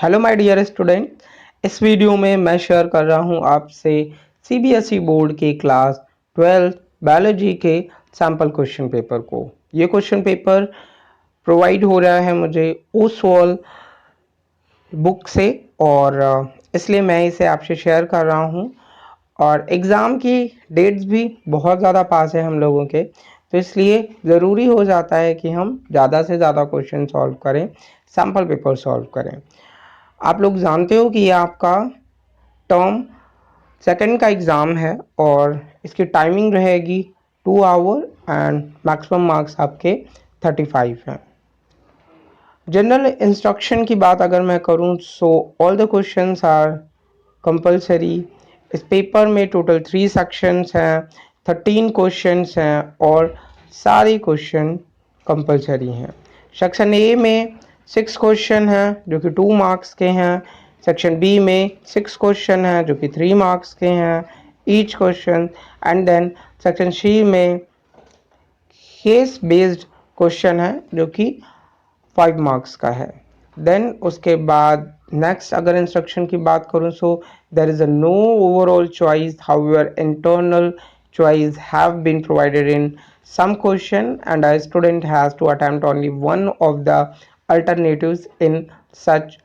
Hello my dear student. इस video में मैं शेयर कर रहा हूं आपसे सीबीएसई बोर्ड के क्लास 12 बायोलॉजी के सैम्पल क्वेश्चन पेपर को। ये क्वेश्चन पेपर प्रोवाइड हो रहा है मुझे ओसवाल बुक से और इसलिए मैं इसे आपसे शेयर कर रहा हूं। और एग्ज़ाम की डेट्स भी बहुत ज़्यादा पास है हम लोगों के, तो इसलिए ज़रूरी हो जाता है कि हम ज़्यादा से ज़्यादा क्वेश्चन सॉल्व करें, सैम्पल पेपर सॉल्व करें। आप लोग जानते हो कि ये आपका टर्म सेकंड का एग्ज़ाम है और इसकी टाइमिंग रहेगी 2 आवर एंड मैक्सिमम मार्क्स आपके 35 हैं। जनरल इंस्ट्रक्शन की बात अगर मैं करूं so all the questions are compulsory. इस पेपर में टोटल 3 सेक्शंस हैं, 13 क्वेश्चंस हैं और सारे क्वेश्चन कंपलसरी हैं। सेक्शन ए में 6 क्वेश्चन हैं जो कि 2 मार्क्स के हैं। सेक्शन बी में 6 क्वेश्चन हैं जो कि 3 मार्क्स के हैं each question. And then section C में केस बेस्ड क्वेश्चन है जो कि 5 मार्क्स का है। देन उसके बाद नेक्स्ट अगर इंस्ट्रक्शन की बात करूं so there is a no overall choice, however internal choice have been provided in some question and a student has to attempt only one of the alternatives in such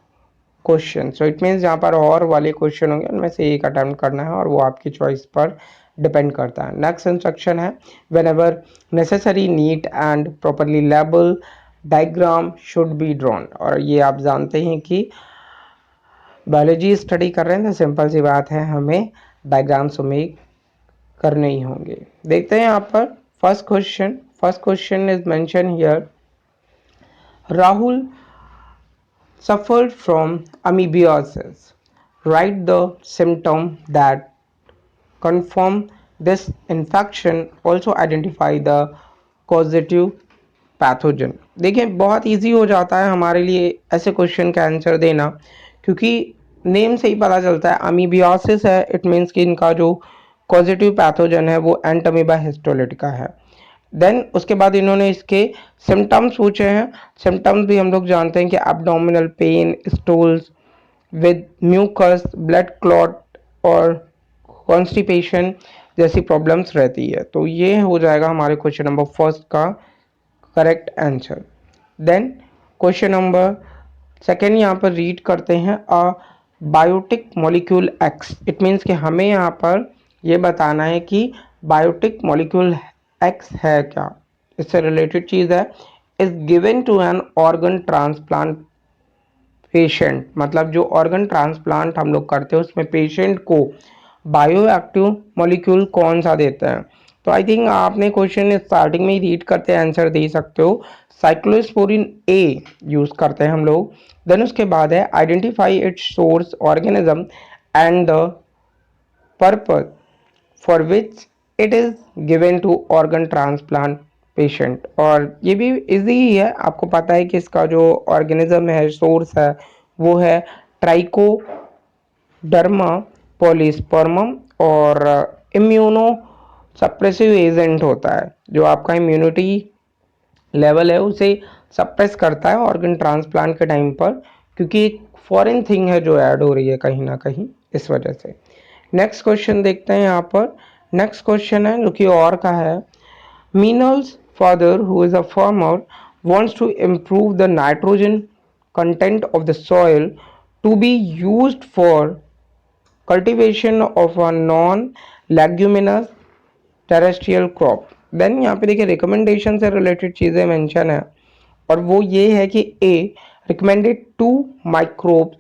question. So it means जहाँ पर और वाले question होंगे उनमें से एक attempt करना है और वो आपकी चॉइस पर डिपेंड करता है। नेक्स्ट इंस्ट्रक्शन है whenever necessary neat and properly label diagram should be drawn. और ये आप जानते हैं कि बायोलॉजी स्टडी कर रहे हैं तो सिंपल सी बात है, हमें डायग्राम्स मेक करने ही होंगे। देखते हैं यहाँ पर first question is mention here, Rahul suffered from amoebiasis. Write the symptom that confirm this infection. Also identify the causative pathogen. देखिए बहुत इजी हो जाता है हमारे लिए ऐसे क्वेश्चन का आंसर देना, क्योंकि नेम से ही पता चलता है अमीबियासिस है, इट मीन्स कि इनका जो पॉजिटिव पैथोजन है वो एंटमीबा हिस्टोलिटिका है। देन उसके बाद इन्होंने इसके सिम्टम्स पूछे हैं। सिम्टम्स भी हम लोग जानते हैं कि abdominal pain, stools with mucus, blood clot और कॉन्स्टिपेशन जैसी प्रॉब्लम्स रहती है। तो ये हो जाएगा हमारे क्वेश्चन नंबर फर्स्ट का correct answer. Then question number second यहाँ पर रीड करते हैं, a biotic molecule X. It means कि हमें यहाँ पर ये बताना है कि बायोटिक मॉलिक्यूल एक्स है क्या, इससे रिलेटेड चीज़ है। Is given to an organ transplant patient, मतलब जो ऑर्गन ट्रांसप्लांट हम लोग करते हैं उसमें पेशेंट को बायो एक्टिव मॉलिक्यूल कौन सा देते हैं। तो आई थिंक आपने क्वेश्चन स्टार्टिंग में ही रीड करते आंसर दे सकते हो। साइक्लोस्पोरिन ए यूज करते हैं हम लोग। देन उसके बाद है identify its source organism and the purpose for which it is given to organ transplant patient. और ये भी इजी ही है, आपको पता है कि इसका जो ऑर्गेनिज्म है, सोर्स है, वो है ट्राइकोडर्मा पॉलीस्पर्मम और इम्यूनो सप्रेसिव एजेंट होता है जो आपका इम्यूनिटी लेवल है उसे सप्रेस करता है ऑर्गन ट्रांसप्लांट के टाइम पर, क्योंकि एक फॉरेन थिंग है जो ऐड हो रही है कहीं ना कहीं, इस वजह से। नेक्स्ट क्वेश्चन देखते हैं यहाँ पर। नेक्स्ट क्वेश्चन है जो कि और का है, Meenal's father, who is a farmer, wants to improve the nitrogen content of the soil to be used for cultivation of a non-leguminous terrestrial crop। Then यहाँ पे देखिए रिकमेंडेशन से रिलेटेड चीज़ें मेंशन है और वो ये है कि a recommended 2 microbes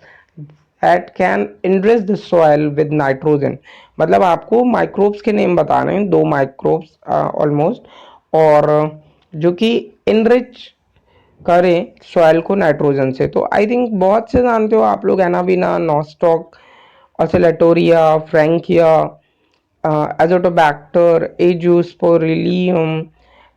that can enrich the soil with nitrogen. मतलब आपको माइक्रोब्स के नेम बताने हैं, 2 माइक्रोब्स ऑलमोस्ट, और जो कि इनरिच करें सॉइल को नाइट्रोजन से। तो आई थिंक बहुत से जानते हो आप लोग, Anabaena, Nostoc, Oscillatoria, Frankia, Azotobacter, Azospirillum.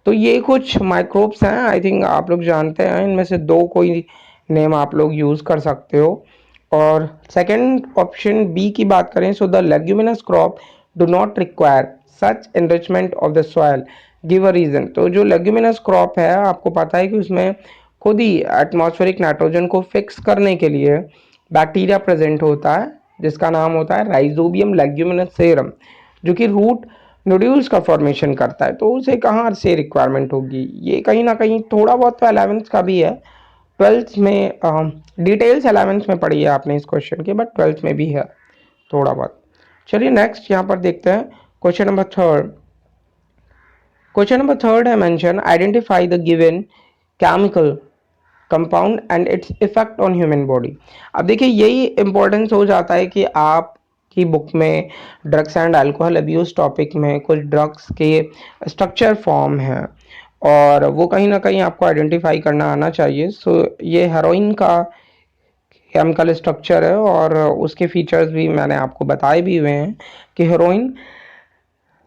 तो ये कुछ माइक्रोब्स हैं, आई थिंक आप लोग जानते हैं, इनमें से 2 कोई नेम आप लोग यूज़ कर सकते हो। और सेकंड ऑप्शन बी की बात करें, so the leguminous crop do not require such enrichment of the soil, give a reason. तो जो लेग्यूमिनस क्रॉप है आपको पता है कि उसमें खुद ही एटमॉस्फेरिक नाइट्रोजन को फिक्स करने के लिए बैक्टीरिया प्रेजेंट होता है जिसका नाम होता है राइजोबियम लेग्यूमिनोसेरम, जो कि रूट नोड्यूल्स का फॉर्मेशन करता है। तो उसे कहाँ से रिक्वायरमेंट होगी, ये कहीं ना कहीं थोड़ा बहुत तो 11th का भी है, 12th में डिटेल्स 11th में पढ़ी है आपने इस क्वेश्चन की, बट 12th में भी है थोड़ा बहुत। चलिए नेक्स्ट यहाँ पर देखते हैं question number third. Question number third है mention identify the given chemical compound and its effect on human body. अब देखिए यही इंपॉर्टेंस हो जाता है कि आप की बुक में drugs and alcohol abuse topic में कुछ ड्रग्स के स्ट्रक्चर फॉर्म है और वो कहीं ना कहीं आपको आइडेंटिफाई करना आना चाहिए। सो ये हेरोइन का केमिकल स्ट्रक्चर है और उसके फीचर्स भी मैंने आपको बताए भी हुए हैं कि हेरोइन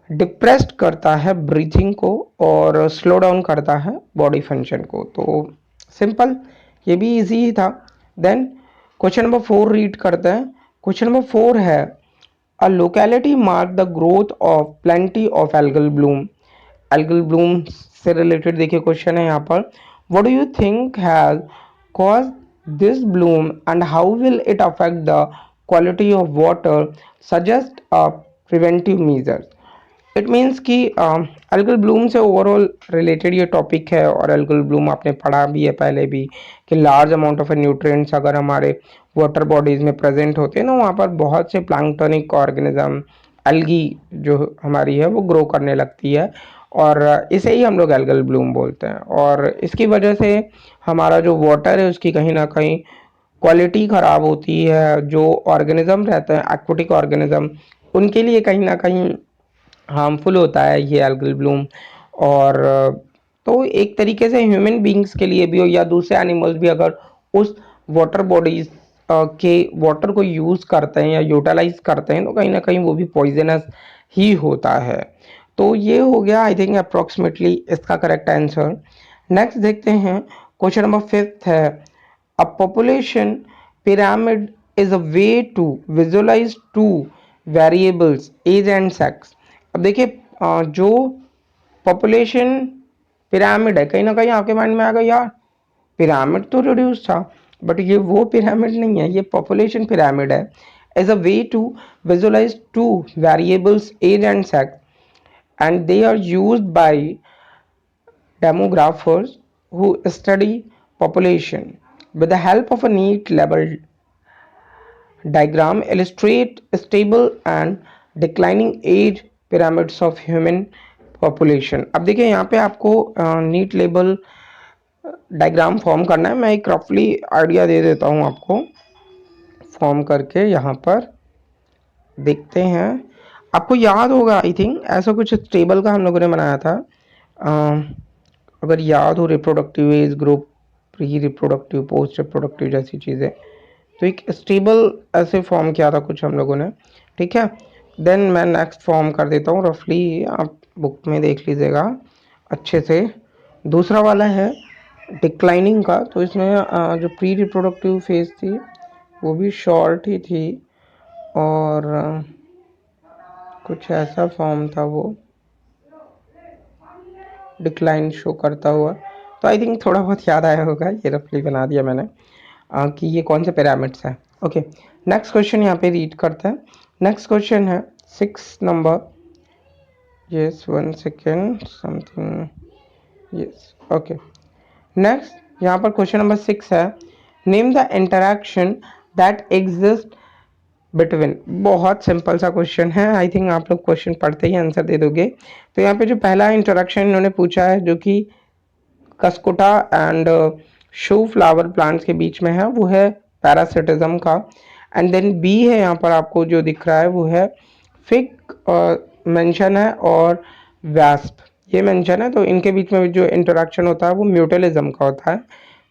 डिप्रेस्ड करता है ब्रीथिंग को और स्लो डाउन करता है बॉडी फंक्शन को। तो सिंपल, ये भी इजी ही था। देन क्वेश्चन नंबर 4 रीड करते हैं। क्वेश्चन नंबर 4 है अ locality mark the growth of plenty of algal Bloom. Algal Bloom से रिलेटेड देखिए क्वेश्चन है यहाँ पर, what do you think has cause this Bloom and how will it affect the quality of water, suggest a preventive measures. It means कि algal Bloom से overall related ये topic है और एल्गल ब्लूम आपने पढ़ा भी है पहले भी कि लार्ज अमाउंट ऑफ न्यूट्रिएंट्स अगर हमारे वाटर बॉडीज में प्रेजेंट होते हैं ना, वहाँ पर बहुत से प्लैंक्टोनिक ऑर्गेनिज्म एल्गी जो हमारी है वो ग्रो करने लगती है और इसे ही हम लोग एल्गल ब्लूम बोलते हैं। और इसकी वजह से हमारा जो वाटर है उसकी कहीं ना कहीं क्वालिटी ख़राब होती है। जो ऑर्गेनिज्म रहते हैं एक्वेटिक ऑर्गेनिज्म, उनके लिए कहीं ना कहीं हार्मफुल होता है ये एल्गल ब्लूम। और तो एक तरीके से ह्यूमन बींग्स के लिए भी हो या दूसरे एनिमल्स भी अगर उस वाटर बॉडीज के वाटर को यूज़ करते हैं या यूटिलाइज करते हैं तो कहीं ना कहीं वो भी पॉइजनस ही होता है। तो ये हो गया आई थिंक अप्रोक्सीमेटली इसका करेक्ट आंसर। नेक्स्ट देखते हैं क्वेश्चन नंबर 5 है a population pyramid is a way to visualize two variables age and sex. अब देखिए जो पॉपुलेशन पिरामिड है, कहीं ना कहीं आपके माइंड में आ गया यार पिरामिड तो रिड्यूस था, बट ये वो पिरामिड नहीं है, ये पॉपुलेशन पिरामिड है। As a way to visualize two variables age and sex and they are used by demographers who study population with the help of a neat level diagram illustrate stable and declining age pyramids of human population। अब देखिए यहाँ पे आपको NEET label diagram form करना है। मैं एक रफली आइडिया दे देता हूँ आपको फॉर्म करके। यहाँ पर देखते हैं, आपको याद होगा आई थिंक ऐसा कुछ टेबल का हम लोगों ने बनाया था। अगर याद हो, reproductive age group, pre reproductive, post reproductive जैसी चीज़ें, तो एक स्टेबल ऐसे फॉर्म किया था कुछ हम लोगों ने, ठीक है। देन मैं नेक्स्ट फॉर्म कर देता हूँ रफली, आप बुक में देख लीजिएगा अच्छे से। दूसरा वाला है डिक्लाइनिंग का, तो इसमें जो प्री रिप्रोडक्टिव फेज थी वो भी शॉर्ट ही थी और कुछ ऐसा फॉर्म था वो डिक्लाइन शो करता हुआ। तो आई थिंक थोड़ा बहुत याद आया होगा, ये रफली बना दिया मैंने कि ये कौन से पिरामिड्स हैं। ओके नेक्स्ट क्वेश्चन यहाँ पे रीड करते हैं। नेक्स्ट क्वेश्चन है 6 number, yes 1 second something, yes okay. Next यहाँ पर क्वेश्चन नंबर 6 है name the interaction that exist between. बहुत सिंपल सा क्वेश्चन है, आई थिंक आप लोग क्वेश्चन पढ़ते ही आंसर दे दोगे। तो यहाँ पे जो पहला इंट्रोडक्शन इन्होंने पूछा है जो कि कस्कोटा एंड शो फ्लावर प्लांट्स के बीच में है, वो है पैरासिटिज्म का। एंड देन बी है यहाँ पर आपको जो दिख रहा है वो है फिग मेंशन है और वैस्प ये मेंशन है। तो इनके बीच में जो इंटरेक्शन होता है वो म्यूटलिज्म का होता है।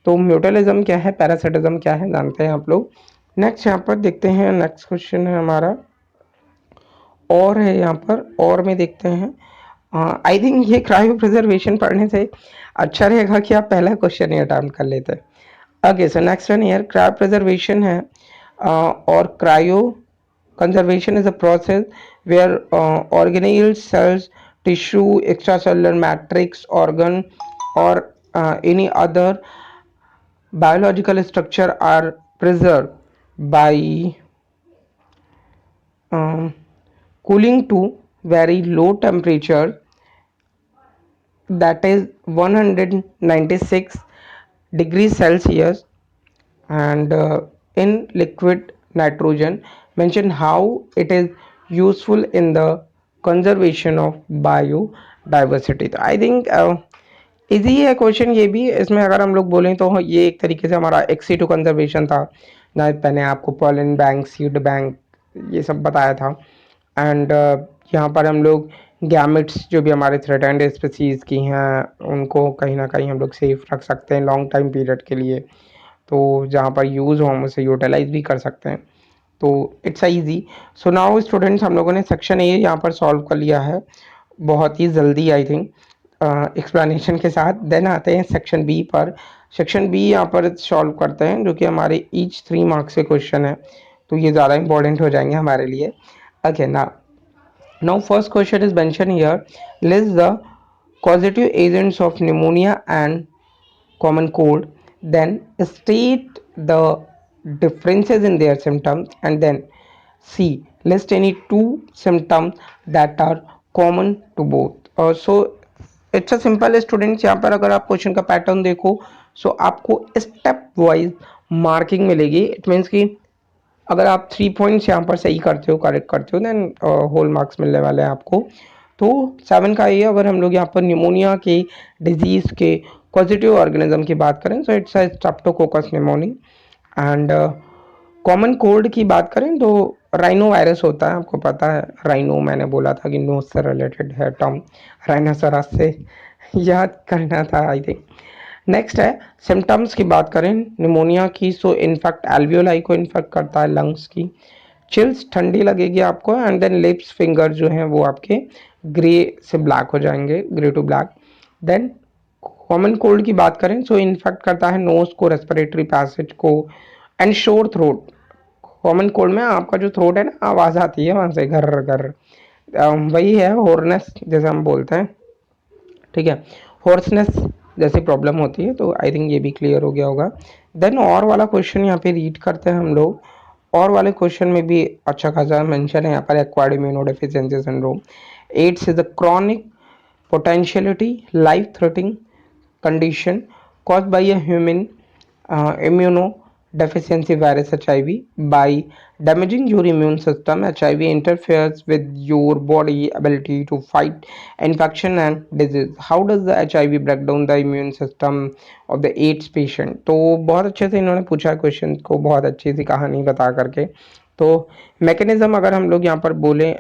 तो म्यूटलिज्म क्या है, पैरासिटिज्म क्या है, जानते हैं आप लोग। नेक्स्ट यहाँ पर देखते हैं, नेक्स्ट क्वेश्चन है हमारा और है यहाँ पर, और में देखते हैं। आई थिंक ये क्रायो प्रिजर्वेशन पढ़ने से अच्छा रहेगा कि आप पहला क्वेश्चन ही अटेम्प्ट कर लेते हैं। Okay so next one year cryo preservation है और cryo conservation is a process where organelles, cells, tissue, extracellular matrix, organ or any other biological structure are preserved by um, cooling to very low temperature, that is 196 degrees Celsius, and in liquid nitrogen. Mention how it is useful in the conservation of biodiversity. तो I think easy है question ये भी। इसमें अगर हम लोग बोलें तो ये एक तरीके से हमारा एक्सी टू कंजर्वेशन था, ना मैंने आपको पॉलन बैंक, सीड बैंक, ये सब बताया था। एंड यहाँ पर हम लोग गैमेट्स जो भी हमारे थ्रेटेंड स्पीसीज की हैं उनको कहीं ना कहीं हम लोग सेफ रख सकते हैं लॉन्ग टाइम पीरियड के लिए, तो जहाँ पर यूज़ हो हम उसे यूटिलाइज भी कर सकते हैं। तो it's easy. So now students, हम लोगों ने सेक्शन ए यहाँ पर सॉल्व कर लिया है बहुत ही जल्दी आई थिंक एक्सप्लेनेशन के साथ। देन आते हैं सेक्शन बी पर। सेक्शन बी यहाँ पर सॉल्व करते हैं जो कि हमारे ईच 3 मार्क्स के क्वेश्चन है, तो ये ज़्यादा इंपॉर्टेंट हो जाएंगे हमारे लिए। Okay, now first question is mentioned here, list the causative agents of pneumonia and common cold, then state the differences in their symptoms, and then C, list any two symptoms that are common to both. So it's a simple students, यहाँ पर अगर आप question का pattern देखो सो आपको step wise marking मिलेगी। It means कि अगर आप 3 पॉइंट्स यहाँ पर सही करते हो, करेक्ट करते हो, देन होल मार्क्स मिलने वाले हैं आपको। तो 7 का ये, अगर हम लोग यहाँ पर निमोनिया के डिजीज़ के पॉजिटिव ऑर्गेनिज्म की बात करें so it's Streptococcus pneumonia. And common cold की बात करें तो राइनो वायरस होता है, आपको पता है। राइनो मैंने बोला था कि नोज से रिलेटेड है टर्म, राइनोसरस से याद करना था आई थिंक। नेक्स्ट है सिम्टम्स की बात करें निमोनिया की, सो इनफेक्ट एल्वियोलाई को इन्फेक्ट करता है, लंग्स की। चिल्स ठंडी लगेगी आपको, एंड देन लिप्स, फिंगर जो हैं वो आपके ग्रे से ब्लैक हो जाएंगे, grey to black. Then common cold की बात करें सो इन्फेक्ट करता है नोज को, रेस्पिरेटरी पैसेज को, and sore throat. Common cold में आपका जो थ्रोट है ना, आवाज़ आती है वहाँ से घर घर, वही है होर्नेस जैसे हम बोलते हैं, ठीक है, होर्सनेस जैसी प्रॉब्लम होती है। तो आई थिंक ये भी क्लियर हो गया होगा। देन और वाला क्वेश्चन यहाँ पे रीड करते हैं हम लोग। और वाले क्वेश्चन में भी अच्छा खासा मेंशन है यहाँ पर, acquired immunodeficiency syndrome. AIDS is a chronic potentiality life threatening condition caused by a human immunodeficiency virus HIV. By damaging your immune system, HIV interferes with your body ability to fight infection and disease. How does the HIV break down the immune system of the AIDS patient? तो बहुत अच्छे से इन्होंने पूछा question को, बहुत अच्छी सी कहानी बता करके। तो मैकेनिज्म अगर हम लोग यहाँ पर बोलें,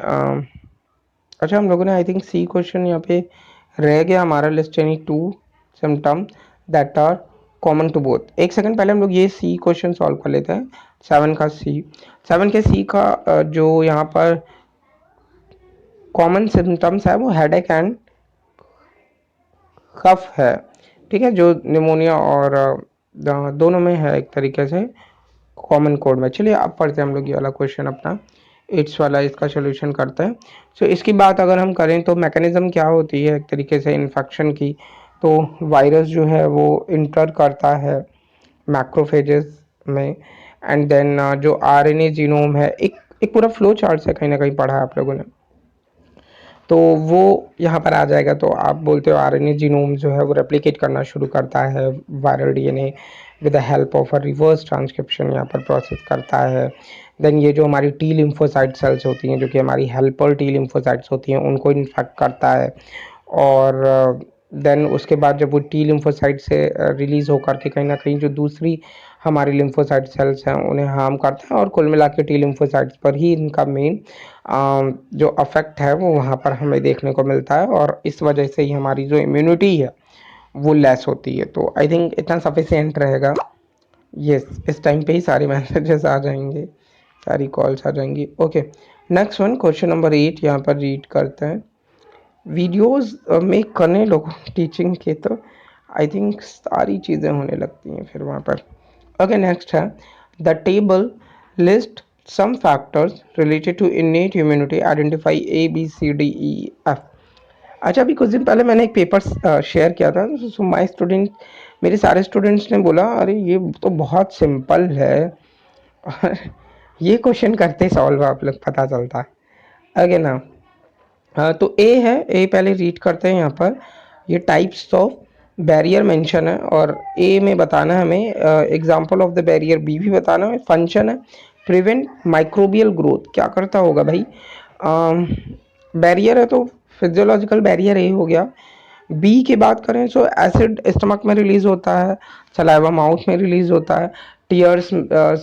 अच्छा हम लोगों ने आई थिंक सी क्वेश्चन यहाँ पे रह गया हमारा, list any two symptom that are common to both. एक सेकंड पहले हम लोग ये सी क्वेश्चन सॉल्व कर लेते हैं। 7 का सी, 7 के सी का जो यहाँ पर कॉमन सिम्टम्स है वो हेडेक एंड कफ है, ठीक है, जो निमोनिया और दोनों में है एक तरीके से कॉमन कोड में। चलिए अब पढ़ते हैं हम लोग ये वाला क्वेश्चन अपना, एड्स वाला, इसका सोल्यूशन करते हैं। सो इसकी बात अगर हम करें तो मैकेनिज्म क्या होती है एक तरीके से इन्फेक्शन की, तो वायरस जो है वो इंटर करता है मैक्रोफेजेस में, एंड देन जो आरएनए जीनोम है, एक पूरा फ्लो चार्ट से कहीं ना कहीं पढ़ा है आप लोगों ने, तो वो यहाँ पर आ जाएगा। तो आप बोलते हो आरएनए जीनोम जो है वो रेप्लिकेट करना शुरू करता है, viral DNA with the help of a reverse transcription यहाँ पर प्रोसेस करता है। देन ये जो हमारी टी लिम्फोसाइट सेल्स होती हैं, जो कि हमारी हेल्पर टी लिम्फोसाइट्स होती हैं, उनको इन्फेक्ट करता है। और देन उसके बाद जब वो टी लिम्फोसाइट से रिलीज़ होकर के कहीं ना कहीं जो दूसरी हमारी लिम्फोसाइट सेल्स हैं उन्हें हार्म करता है, और कुल मिला के टी लिम्फोसाइट्स पर ही इनका मेन जो अफेक्ट है वो वहाँ पर हमें देखने को मिलता है, और इस वजह से ही हमारी जो इम्यूनिटी है वो लेस होती है। तो आई थिंक इतना सफिशिएंट रहेगा। यस, इस टाइम पे ही सारे मैसेजेस आ जाएंगे, सारी कॉल्स आ जाएंगी। Okay, next one, question number 8 यहाँ पर रीड करते हैं। वीडियोस मेक करने लोगों टीचिंग के, तो आई थिंक सारी चीज़ें होने लगती हैं फिर वहाँ पर। ओके, नेक्स्ट है the table list some factors related to innate immunity, identify A B C D E F. अच्छा, अभी कुछ दिन पहले मैंने एक पेपर शेयर किया था, सो माय स्टूडेंट, मेरे सारे स्टूडेंट्स ने बोला अरे ये तो बहुत सिंपल है, और ये क्वेश्चन करते सॉल्व आप लोग पता चलता है आगे ना। हाँ तो ए है, ए पहले रीड करते हैं यहाँ पर। ये टाइप्स ऑफ बैरियर मेंशन है और ए में बताना है हमें example of the barrier, B भी बताना है, फंक्शन है प्रिवेंट माइक्रोबियल ग्रोथ। क्या करता होगा भाई, बैरियर है तो फिजियोलॉजिकल बैरियर ए हो गया। बी की बात करें तो एसिड स्टमक में रिलीज होता है, सलाइवा माउथ में रिलीज होता है, टीयर्स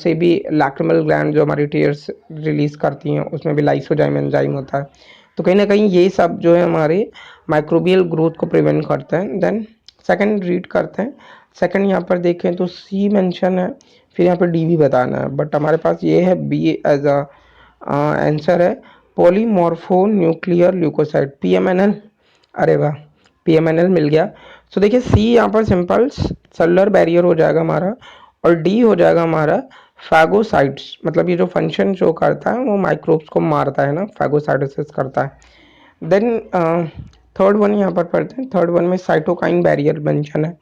से भी लैक्रिमल ग्लैंड जो हमारी टीयर्स रिलीज करती हैं उसमें भी लाइसोजाइम एंजाइम होता है। तो कहीं ना कहीं ये सब जो है हमारे माइक्रोबियल ग्रोथ को प्रिवेंट करते हैं। देन सेकंड रीड करते हैं। सेकंड यहाँ पर देखें तो सी मेंशन है, फिर यहाँ पर डी भी बताना है, बट हमारे पास ये है बी एज अ आंसर है पॉलीमॉर्फो न्यूक्लियर ल्यूकोसाइट पीएमएनएल। अरे वाह, पीएमएनएल मिल गया। सो देखिए सी यहाँ पर सिंपल सेलुलर बैरियर हो जाएगा हमारा, और डी हो जाएगा हमारा फैगोसाइट्स, मतलब ये जो फंक्शन शो करता है वो माइक्रोब्स को मारता है ना, फैगोसाइटोसिस करता है। देन थर्ड वन यहाँ पर पढ़ते हैं। थर्ड वन में साइटोकाइन बैरियर मेंशन है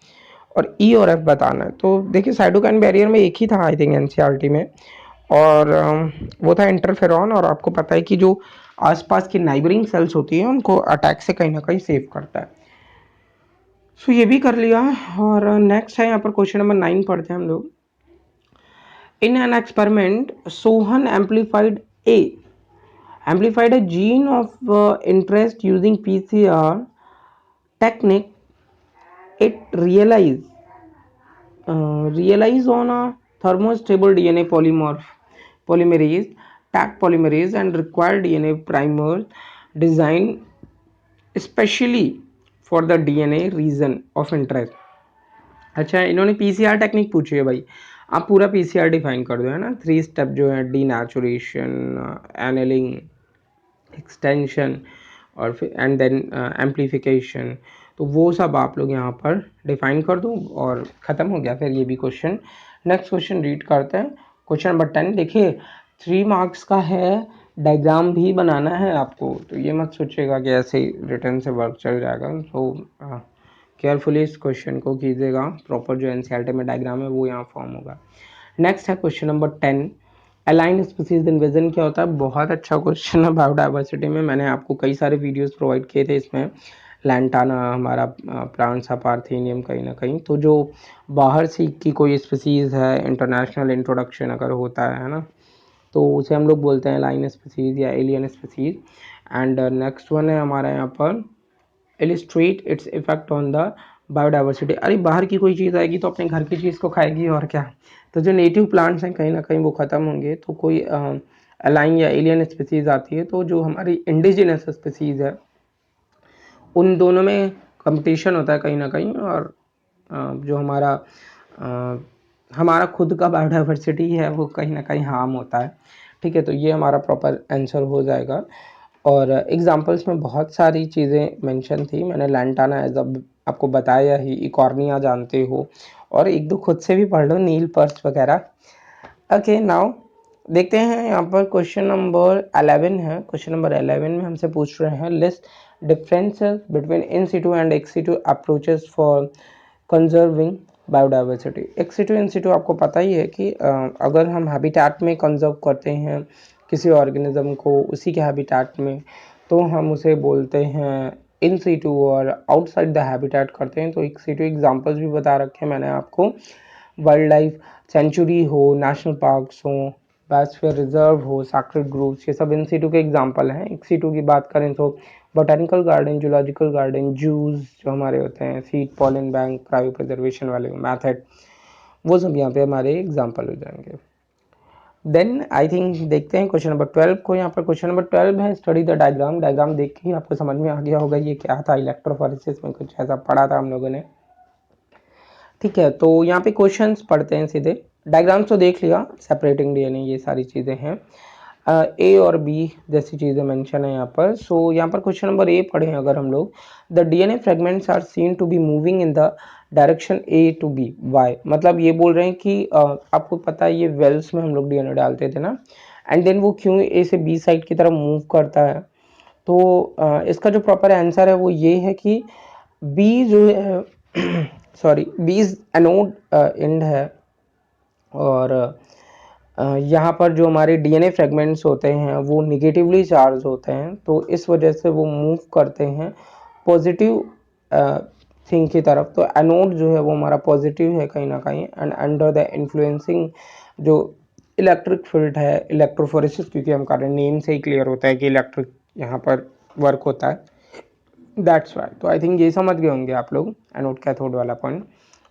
और ई और एफ बताना है। तो देखिए साइटोकाइन बैरियर में एक ही था आई थिंक एनसीईआरटी में, और वो था इंटरफेरॉन, और आपको पता है कि जो आसपास की नाइबरिंग सेल्स होती हैं उनको अटैक से कहीं ना कहीं सेव करता है। सो ये भी कर लिया। और नेक्स्ट है यहाँ पर क्वेश्चन नंबर 9 पढ़ते हैं हम लोग। In an experiment Sohan amplified a gene of interest using PCR technique. It realize on a thermostable DNA polymerase, Taq polymerase, and required DNA primers designed especially for the DNA region of interest. अच्छा, इन्होंने PCR technique पूछी है भाई, आप पूरा PCR define कर दो, है ना। 3 स्टेप जो है, डीनेचुरेशन, एनेलिंग, एक्सटेंशन और फिर एंड देन एम्पलीफिकेशन, तो वो सब आप लोग यहाँ पर डिफाइन कर दो और ख़त्म हो गया फिर ये भी क्वेश्चन। नेक्स्ट क्वेश्चन रीड करते हैं। क्वेश्चन नंबर 10 देखिए, 3 मार्क्स का है, डायग्राम भी बनाना है आपको, तो ये मत सोचिएगा कि ऐसे ही रिटर्न से वर्क चल जाएगा। तो केयरफुली इस क्वेश्चन को कीजिएगा, प्रॉपर जो एनसीईआरटी में डायग्राम है वो यहाँ फॉर्म होगा। नेक्स्ट है question number 10, align species in vision क्या होता है। बहुत अच्छा क्वेश्चन है बायोडाइवर्सिटी में, मैंने आपको कई सारे वीडियोस प्रोवाइड किए थे इसमें। लैंटाना हमारा प्लांट्स पार्थेनियम कहीं ना कहीं, तो जो बाहर से की कोई स्पीसीज है, इंटरनेशनल इंट्रोडक्शन अगर होता है ना, तो उसे हम लोग बोलते हैं लाइन स्पीसीज या alien species. And next one है हमारा यहाँ पर illustrate it's effect on the biodiversity. अरे बाहर की कोई चीज़ आएगी तो अपने घर की चीज़ को खाएगी और क्या। तो जो नेटिव प्लांट्स हैं कहीं ना कहीं वो ख़त्म होंगे, तो कोई अलाइन या एलियन स्पीसीज आती है, तो जो हमारी इंडिजिनस स्पीसीज है उन दोनों में कंपटीशन होता है कहीं ना कहीं, और जो हमारा खुद का बायोडाइवर्सिटी है वो कहीं ना कहीं हार्म होता है। ठीक है, तो ये हमारा प्रॉपर आंसर हो जाएगा। और एग्जांपल्स में बहुत सारी चीज़ें मेंशन थी, मैंने लैंटाना एज आपको बताया ही, इकॉर्निया जानते हो, और एक दो खुद से भी पढ़ लो, नील पर्च वगैरह। ओके, नाउ देखते हैं यहाँ पर क्वेश्चन नंबर 11 है। क्वेश्चन नंबर 11 में हमसे पूछ रहे हैं, list differences between in Situ and ex situ approaches for conserving biodiversity. Ex situ इन सिटू आपको पता ही है कि अगर हम हैबिटेट में कंजर्व करते हैं किसी ऑर्गेनिज्म को उसी के हैबिटेट में, तो हम उसे बोलते हैं इन सिटू, और आउटसाइड द हैबिटेट करते हैं तो एक्स सिटू। एग्जांपल्स भी बता रखे हैं मैंने आपको, वाइल्ड लाइफ सेंचुरी हो, नेशनल पार्क्स हो, बायोस्फीयर रिजर्व हो, सैक्रेड ग्रोव्स, ये सब इन सिटू के एग्जांपल हैं। एक्स सिटू की बात करें तो बोटानिकल गार्डन, जूलॉजिकल गार्डन, जूज जो हमारे होते हैं, seed pollen bank, cryo preservation वाले मैथड, वो सब यहाँ पे हमारे एग्जांपल हो जाएंगे। देन आई थिंक देखते हैं क्वेश्चन नंबर 12 को। यहाँ पर क्वेश्चन नंबर 12 है, स्टडी द डायग्राम। डायग्राम देख के ही आपको समझ में आ गया होगा ये क्या था, इलेक्ट्रोफोरेसिस में कुछ ऐसा पढ़ा था हम लोगों ने। ठीक है, तो यहाँ पे क्वेश्चंस पढ़ते हैं सीधे। डायग्राम्स तो देख लिया, सेपरेटिंग डीएनए, ये सारी चीज़ें हैं। ए और बी जैसी चीज़ें मेंशन है यहाँ पर। सो यहाँ पर क्वेश्चन नंबर ए पढ़ें अगर हम लोग, the DNA fragments are seen to be moving in the direction A to B why. मतलब ये बोल रहे हैं कि आपको पता है ये वेल्स में हम लोग डीएनए डालते थे ना, एंड देन वो क्यों ए से बी साइड की तरफ मूव करता है। तो इसका जो प्रॉपर आंसर है वो ये है कि बी जो है सॉरी, बी एनोड एंड है, और यहाँ पर जो हमारे डीएनए फ्रेगमेंट्स होते हैं वो निगेटिवली चार्ज होते हैं, तो इस वजह से वो मूव करते हैं पॉजिटिव थिंग की तरफ। तो एनोड जो है वो हमारा पॉजिटिव है कहीं ना कहीं, एंड अंडर द इन्फ्लुएंसिंग जो इलेक्ट्रिक फील्ड है, इलेक्ट्रोफोरेसिस, क्योंकि हम कारण नेम से ही क्लियर होता है कि इलेक्ट्रिक यहाँ पर वर्क होता है, दैट्स वाई। तो आई थिंक ये समझ गए होंगे आप लोग एनोड कैथोड वाला पॉइंट।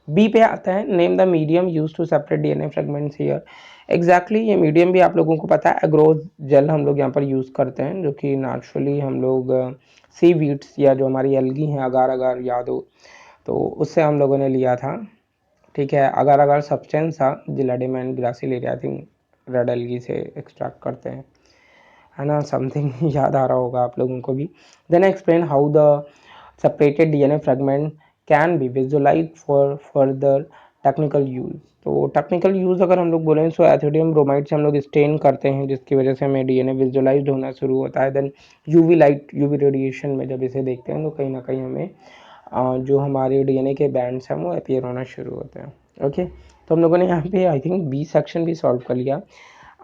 बी पे आता है, name the medium use to separate DNA fragments here. Exactly ये मीडियम भी आप लोगों को पता है, एग्रोज जेल हम लोग यहाँ पर यूज़ करते हैं, जो कि नेचुरली हम लोग सी वीड्स या जो हमारी एल्गी हैं, अगार अगार याद हो तो उससे हम लोगों ने लिया था। ठीक है, अगार अगार सब्सटेंस था Gelidium and Gracilaria, I think red algae से एक्सट्रैक्ट करते हैं, है ना, समथिंग याद आ रहा होगा आप लोगों को भी। Then explain how the separated DNA fragment can be visualise for further technical use. तो टेक्निकल यूज अगर हम लोग बोलें तो एथोडियम ब्रोमाइड से हम लोग स्टेन करते हैं, जिसकी वजह से हमें डीएनए विजुअलाइज होना शुरू होता है। Then UV light, UV radiation में जब इसे देखते हैं तो कहीं ना कहीं हमें जो हमारे डीएनए के बैंड्स हैं वो अपीयर होना शुरू होते हैं। ओके, तो हम लोगों ने यहाँ पे आई थिंक बी सेक्शन भी सॉल्व कर लिया।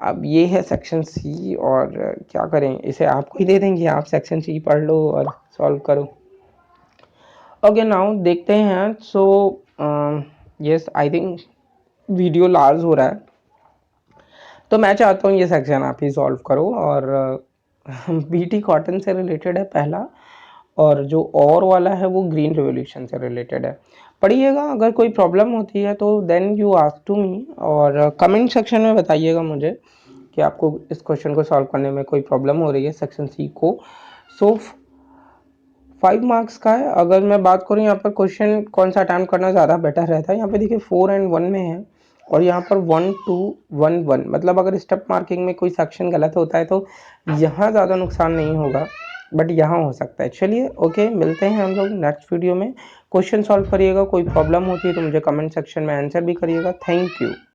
अब ये है सेक्शन सी, और क्या करें, इसे आपको ही दे देंगे, आप सेक्शन सी पढ़ लो और सॉल्व करो। ओके, नाउ देखते हैं। So yes, I think video large हो रहा है, तो मैं चाहता हूँ ये सेक्शन आप ही सॉल्व करो। और बीटी कॉटन से रिलेटेड है पहला, और जो और वाला है वो ग्रीन रेवोल्यूशन से रिलेटेड है। पढ़िएगा, अगर कोई प्रॉब्लम होती है तो then you ask to me, और कमेंट सेक्शन में बताइएगा मुझे कि आपको इस क्वेश्चन को सॉल्व करने में कोई प्रॉब्लम हो रही है सेक्शन सी को। सो 5 मार्क्स का है। अगर मैं बात करूँ यहाँ पर क्वेश्चन कौन सा अटैम्प्ट करना ज़्यादा बेटर रहता है, यहाँ पे देखिए 4 एंड 1 में है, और यहाँ पर 1 2 1 1, मतलब अगर स्टेप मार्किंग में कोई सेक्शन गलत होता है तो यहाँ ज़्यादा नुकसान नहीं होगा, बट यहाँ हो सकता है। चलिए ओके, मिलते हैं हम लोग नेक्स्ट वीडियो में। क्वेश्चन सॉल्व करिएगा, कोई प्रॉब्लम होती है तो मुझे कमेंट सेक्शन में आंसर भी करिएगा। Thank you.